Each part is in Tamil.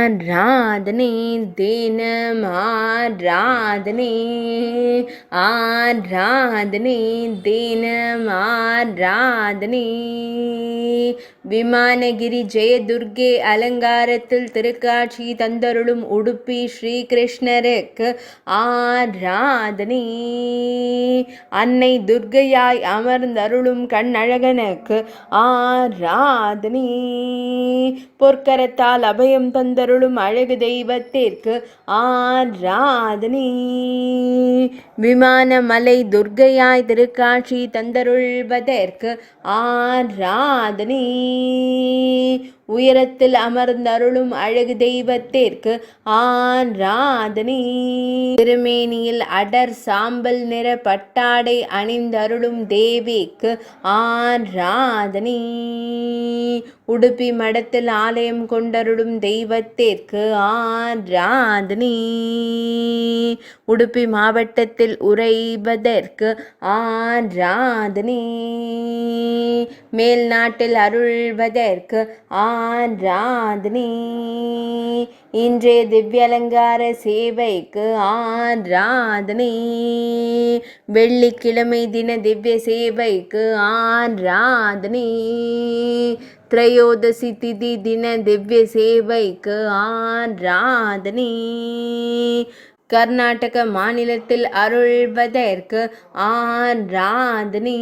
ஆராதனை தினம் ஆராதனை ஆராதனை தினம் ஆராதனை. விமானகிரி ஜெயதுர்கே அலங்காரத்தில் திருக்காட்சி தந்தருளும் உடுப்பி ஸ்ரீகிருஷ்ணருக்கு ஆராதனை. அன்னை துர்க்கையாய் அமர்ந்தருளும் கண்ணழகனுக்கு ஆராதனை. பொற்கரத்தால் அபயம் தந்தருளும் அழகு தெய்வத்திற்கு ஆராதனை. விமானமலை துர்க்கையாய் திருக்காட்சி தந்தருள்வதற்கு ஆராதனை. உயரத்தில் அமர்ந்தருளும் அழகு தெய்வத்திற்கு ஆராதனை. திருமேனியில் அடர் சாம்பல் நிற பட்டாடை அணிந்தருளும் தேவிக்கு ஆராதனை. உடுப்பி மடத்தில் ஆலயம் கொண்டருளும் தெய்வத்திற்கு ஆராதனை. உடுப்பி மாவட்டத்தில் உறைவதற்கு ஆராதனை. மேல் நாட்டில் அருள்வதற்கு ஆராதனை. இன்றைய திவ்யலங்கார சேவைக்கு ஆராதனை. வெள்ளிக்கிழமை தின திவ்ய சேவைக்கு ஆராதனை. திரையோதசி திதி தின திவ்ய சேவைக்கு ஆராதனை. கர்நாடக மாநிலத்தில் அருள்வதற்கு ஆராதனை.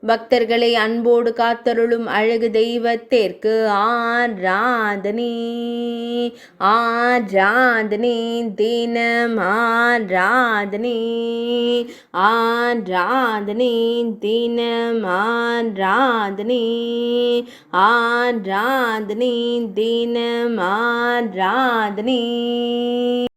பக்தர்களை அன்போடு காத்தருளும் அழகு தெய்வத்திற்கு ஆராதனை. ஆராதனை தினம் ஆராதனை. ஆராதனை தினம் ஆராதனை. ஆராதனை தினம் ஆராதனை.